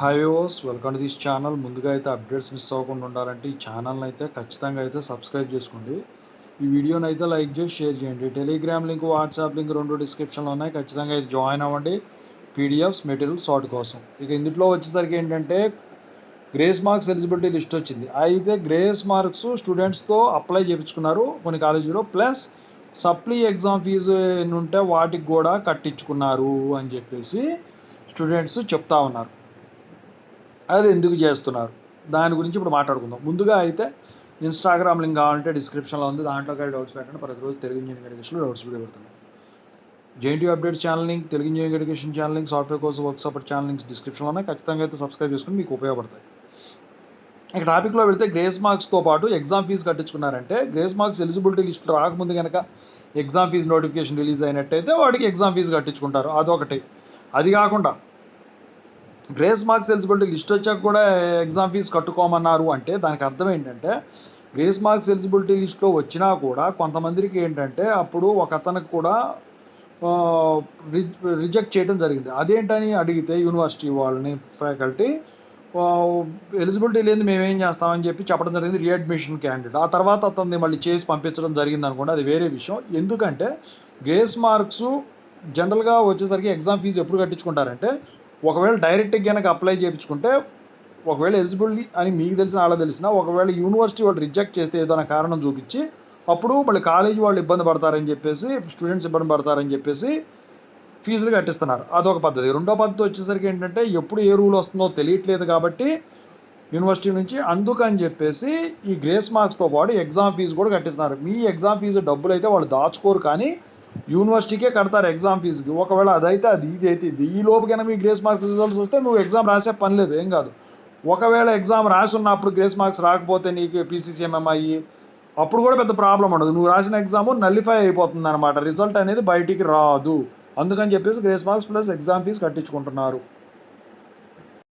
Hi viewers, welcome to this channel. ముందుగా అయితే updates miss అవ్వకుండా ఉండాలంటే ఈ ఛానల్ని అయితే ఖచ్చితంగా అయితే సబ్స్క్రైబ్ చేసుకోండి. ఈ వీడియోని అయితే లైక్ చేసి షేర్ చేయండి. టెలిగ్రామ్ లింక్, వాట్సాప్ లింక్ రెండు డిస్క్రిప్షన్లో ఉన్నాయి. ఖచ్చితంగా అయితే జాయిన్ అవ్వండి పీడిఎఫ్స్ మెటీరియల్ సార్ట్ కోసం. ఇక ఇందులో వచ్చేసరికి ఏంటంటే గ్రేస్ మార్క్స్ ఎలిజిబిలిటీ లిస్ట్ వచ్చింది. అయితే గ్రేస్ మార్క్స్ స్టూడెంట్స్తో అప్లై చేయించుకున్నారు కొన్ని కాలేజీలో, ప్లస్ సప్లీ ఎగ్జామ్ ఫీజు ఎన్ని ఉంటే వాటికి కూడా కట్టించుకున్నారు అని చెప్పేసి స్టూడెంట్స్ చెప్తా ఉన్నారు. అది ఎందుకు చేస్తున్నారు దాని గురించి ఇప్పుడు మాట్లాడుకుందాం. ముందుగా అయితే ఇన్స్టాగ్రామ్ లింక్ కావాలంటే డిస్క్రిప్షన్లో ఉంది, దాంట్లోకి వెళ్ళి డౌట్స్ పెట్టండి. ప్రతిరోజు తెలుగు ఇంజనీరింగ్ ఎడ్యుకేషన్లో డౌట్స్ వీడియో పెడుతున్నాయి. JNT updates channel link, Telugu engineering education channel link, software course work support channel links డిస్క్రిప్షన్లో ఉన్నాయి. ఖచ్చితంగా అయితే సబ్స్క్రైబ్ చేసుకుని మీకు ఉపయోగపడతాయి. ఇక టాపిక్లో వెళ్తే గ్రేస్ మార్క్స్తో పాటు ఎగ్జామ్ ఫీజు కట్టించుకున్నారంటే గ్రేస్ మార్క్స్ ఎలిజిబిలిటీ లిస్ట్ రాకముందు కనుక ఎగ్జామ్ ఫీజు నోటిఫికేషన్ రిలీజ్ అయినట్టయితే వాడికి ఎగ్జామ్ ఫీజు కట్టించుకుంటారు. అదొకటి. అది కాకుండా గ్రేస్ మార్క్స్ ఎలిజిబిలిటీ లిస్ట్ వచ్చాక కూడా ఎగ్జామ్ ఫీజు కట్టుకోమన్నారు అంటే దానికి అర్థం ఏంటంటే గ్రేస్ మార్క్స్ ఎలిజిబిలిటీ లిస్ట్లో వచ్చినా కూడా కొంతమందికి ఏంటంటే అప్పుడు ఒక అతనికి కూడా రిజెక్ట్ చేయడం జరిగింది. అదేంటని అడిగితే యూనివర్సిటీ వాళ్ళని ఫ్యాకల్టీ ఎలిజిబిలిటీ లేని మేమేం చేస్తామని చెప్పడం జరిగింది రీఅడ్మిషన్ క్యాండిడేట్. ఆ తర్వాత అతన్ని మళ్ళీ చేసి పంపించడం జరిగింది అనుకోండి, అది వేరే విషయం. ఎందుకంటే గ్రేస్ మార్క్స్ జనరల్గా వచ్చేసరికి ఎగ్జామ్ ఫీజు ఎప్పుడు కట్టించుకుంటారంటే ఒకవేళ డైరెక్ట్గా కనుక అప్లై చేయించుకుంటే ఒకవేళ ఎలిజిబిలిటీ అని మీకు తెలిసిన వాళ్ళకి తెలిసినా ఒకవేళ యూనివర్సిటీ వాళ్ళు రిజెక్ట్ చేస్తే ఏదైనా కారణం చూపించి అప్పుడు మళ్ళీ కాలేజీ వాళ్ళు ఇబ్బంది పడతారని చెప్పేసి, స్టూడెంట్స్ ఇబ్బంది పడతారని చెప్పేసి ఫీజులు కట్టిస్తున్నారు. అదొక పద్ధతి. రెండో పద్ధతి వచ్చేసరికి ఏంటంటే ఎప్పుడు ఏ రూల్ వస్తుందో తెలియట్లేదు కాబట్టి యూనివర్సిటీ నుంచి, అందుకని చెప్పేసి ఈ గ్రేస్ మార్క్స్తో పాటు ఎగ్జామ్ ఫీజు కూడా కట్టిస్తున్నారు. మీ ఎగ్జామ్ ఫీజు డబ్బులు అయితే వాళ్ళు దాచుకోరు కానీ యూనివర్సిటీకే కడతారు ఎగ్జామ్ ఫీజుకి. ఒకవేళ అదైతే అది, ఇది అయితే ఇది. ఈ లోపుకైనా మీ గ్రేస్ మార్క్స్ రిజల్ట్స్ వస్తే నువ్వు ఎగ్జామ్ రాసే పని లేదు, ఏం కాదు. ఒకవేళ ఎగ్జామ్ రాసి ఉన్నప్పుడు గ్రేస్ మార్క్స్ రాకపోతే నీకు పీసీసీఎంఎం అయ్యి అప్పుడు కూడా పెద్ద ప్రాబ్లం ఉండదు. నువ్వు రాసిన ఎగ్జామ్ నల్లిఫై అయిపోతుంది అనమాట, రిజల్ట్ అనేది బయటికి రాదు. అందుకని చెప్పేసి grace marks plus exam fee కట్టించుకుంటున్నారు.